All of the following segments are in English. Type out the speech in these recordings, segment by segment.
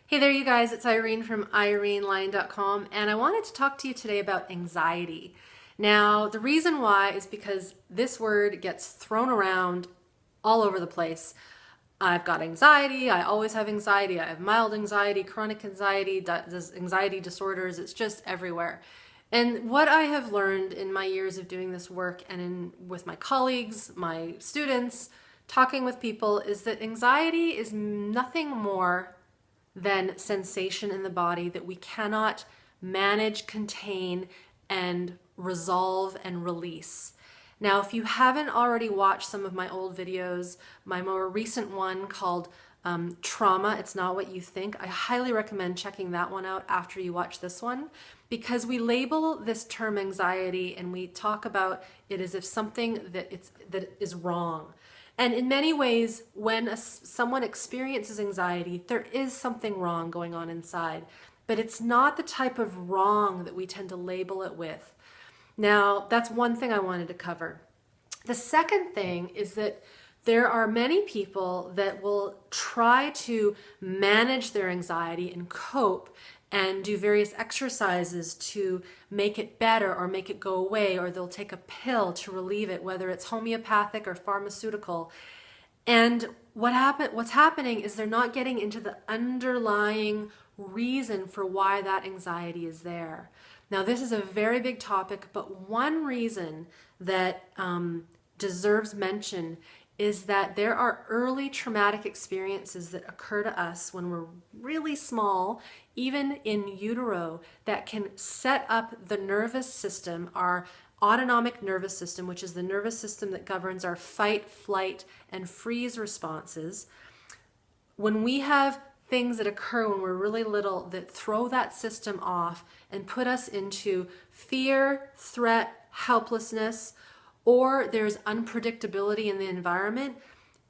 Hey there, you guys. It's Irene from ireneline.com, and I wanted to talk to you today about anxiety. Now, the reason why is because this word gets thrown around all over the place. I've got anxiety, I always have anxiety, I have mild anxiety, chronic anxiety, anxiety disorders, it's just everywhere. And what I have learned in my years of doing this work and with my colleagues, my students, talking with people, is that anxiety is nothing more than sensation in the body that we cannot manage, contain, and resolve and release. Now, if you haven't already watched some of my old videos, my more recent one called Trauma, It's Not What You Think, I highly recommend checking that one out after you watch this one, because we label this term anxiety and we talk about it as if something that is wrong. And in many ways, when someone experiences anxiety, there is something wrong going on inside, but it's not the type of wrong that we tend to label it with. Now, that's one thing I wanted to cover. The second thing is that there are many people that will try to manage their anxiety and cope and do various exercises to make it better or make it go away, or they'll take a pill to relieve it, whether it's homeopathic or pharmaceutical. And what's happening is they're not getting into the underlying reason for why that anxiety is there. Now, this is a very big topic, but one reason that deserves mention is that there are early traumatic experiences that occur to us when we're really small, even in utero, that can set up the nervous system, our autonomic nervous system, which is the nervous system that governs our fight, flight, and freeze responses. When we have things that occur when we're really little that throw that system off and put us into fear, threat, helplessness, or there's unpredictability in the environment,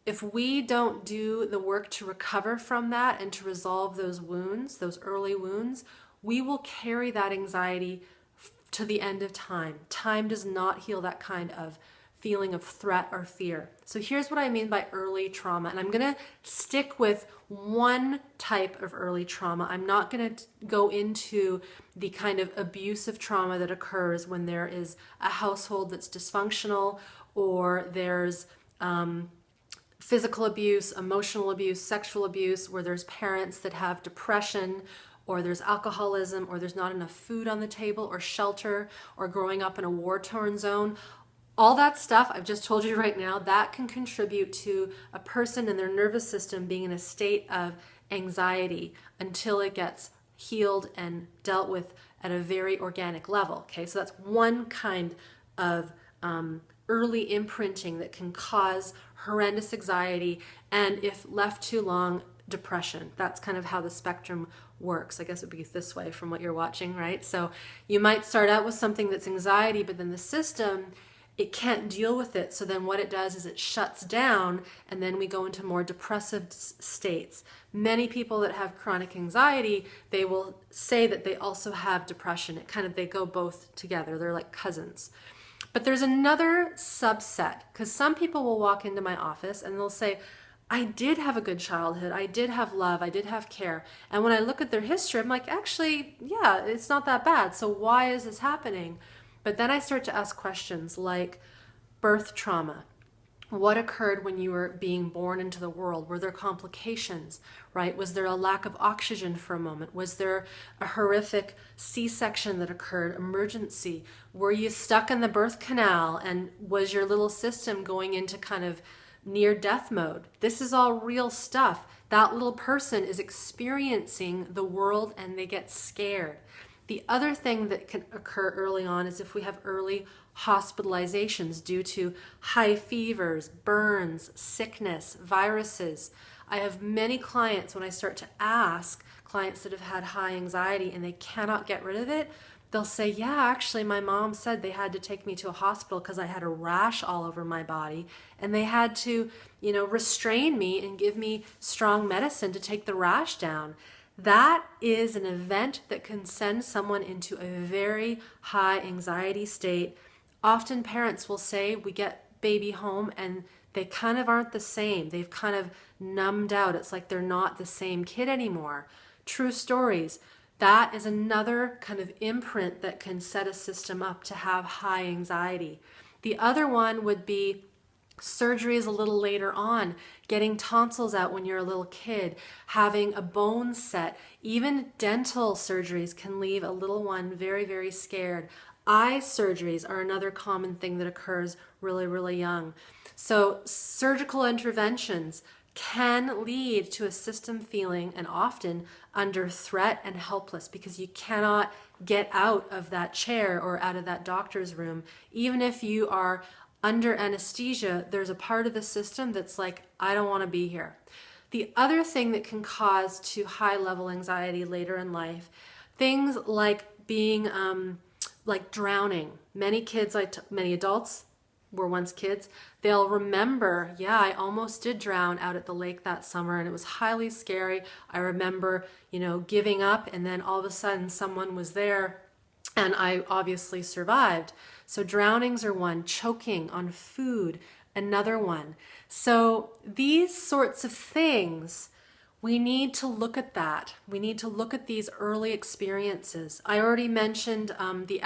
if we don't do the work to recover from that and to resolve those wounds, those early wounds, we will carry that anxiety to the end of time. Time does not heal that kind of feeling of threat or fear. So here's what I mean by early trauma. And I'm going to stick with one type of early trauma. I'm not going to go into the kind of abusive trauma that occurs when there is a household that's dysfunctional, or there's physical abuse, emotional abuse, sexual abuse, where there's parents that have depression, or there's alcoholism, or there's not enough food on the table, or shelter, or growing up in a war-torn zone. All that stuff I've just told you right now, that can contribute to a person and their nervous system being in a state of anxiety until it gets healed and dealt with at a very organic level. Okay, so that's one kind of early imprinting that can cause horrendous anxiety, and if left too long, depression. That's kind of how the spectrum works. I guess it would be this way from what you're watching, right? So you might start out with something that's anxiety, but then the system, it can't deal with it. So then what it does is it shuts down, and then we go into more depressive states. Many people that have chronic anxiety, they will say that they also have depression. They go both together. They're like cousins. But there's another subset, because some people will walk into my office and they'll say, I did have a good childhood, I did have love, I did have care. And when I look at their history, I'm like, actually, yeah, it's not that bad. So why is this happening? But then I start to ask questions like birth trauma. What occurred when you were being born into the world? Were there complications, right? Was there a lack of oxygen for a moment? Was there a horrific C-section that occurred, emergency? Were you stuck in the birth canal, and was your little system going into kind of near death mode? This is all real stuff. That little person is experiencing the world and they get scared. The other thing that can occur early on is if we have early hospitalizations due to high fevers, burns, sickness, viruses. I have many clients, when I start to ask clients that have had high anxiety and they cannot get rid of it, they'll say, yeah, actually my mom said they had to take me to a hospital because I had a rash all over my body, and they had to, restrain me and give me strong medicine to take the rash down. That is an event that can send someone into a very high anxiety state. Often parents will say, we get baby home and they kind of aren't the same. They've kind of numbed out. It's like they're not the same kid anymore. True stories. That is another kind of imprint that can set a system up to have high anxiety. The other one would be surgeries a little later on, getting tonsils out when you're a little kid, having a bone set. Even dental surgeries can leave a little one very, very scared. Eye surgeries are another common thing that occurs really, really young. So surgical interventions can lead to a system feeling, and often under threat and helpless, because you cannot get out of that chair or out of that doctor's room. Even if you are under anesthesia, there's a part of the system that's like, I don't want to be here. The other thing that can cause to high level anxiety later in life, things like being like drowning. Many kids, many adults were once kids, they'll remember, yeah, I almost did drown out at the lake that summer and it was highly scary. I remember, giving up, and then all of a sudden someone was there and I obviously survived. So drownings are one. Choking on food, another one. So these sorts of things, we need to look at that. We need to look at these early experiences. I already mentioned the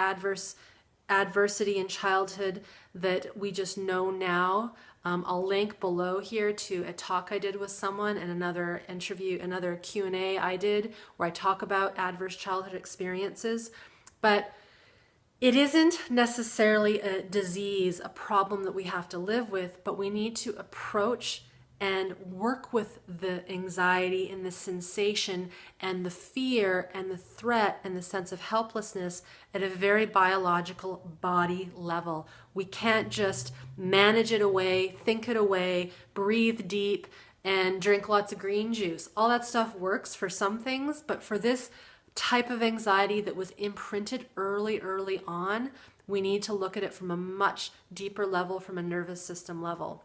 adversity in childhood that we just know now. I'll link below here to a talk I did with someone and another interview, another Q&A I did where I talk about adverse childhood experiences. But it isn't necessarily a disease, a problem that we have to live with, but we need to approach and work with the anxiety and the sensation and the fear and the threat and the sense of helplessness at a very biological body level. We can't just manage it away, think it away, breathe deep, and drink lots of green juice. All that stuff works for some things, but for this type of anxiety that was imprinted early on, we need to look at it from a much deeper level, from a nervous system level.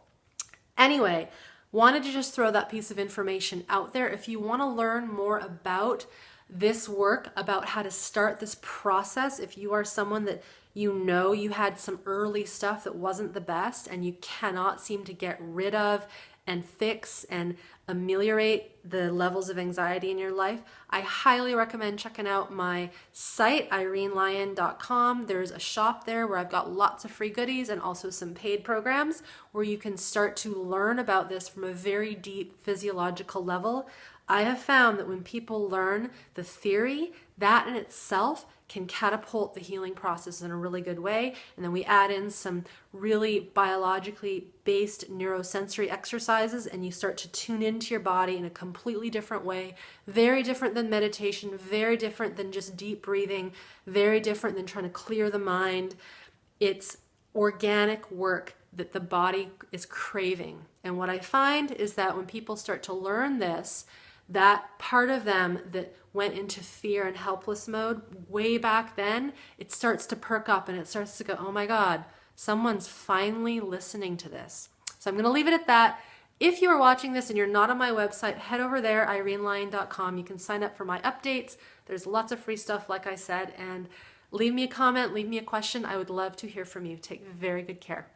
Anyway, wanted to just throw that piece of information out there. If you want to learn more about this work, about how to start this process, if you are someone that you had some early stuff that wasn't the best and you cannot seem to get rid of and fix and ameliorate the levels of anxiety in your life, I highly recommend checking out my site, irenelyon.com. There's a shop there where I've got lots of free goodies and also some paid programs where you can start to learn about this from a very deep physiological level. I have found that when people learn the theory, that in itself can catapult the healing process in a really good way. And then we add in some really biologically based neurosensory exercises, and you start to tune into your body in a completely different way. Very different than meditation, very different than just deep breathing, very different than trying to clear the mind. It's organic work that the body is craving. And what I find is that when people start to learn this, that part of them that went into fear and helpless mode way back then, it starts to perk up and it starts to go, oh my God, someone's finally listening to this. So I'm going to leave it at that. If you are watching this and you're not on my website, head over there, irenelyon.com. You can sign up for my updates. There's lots of free stuff, like I said, and leave me a comment, leave me a question. I would love to hear from you. Take very good care.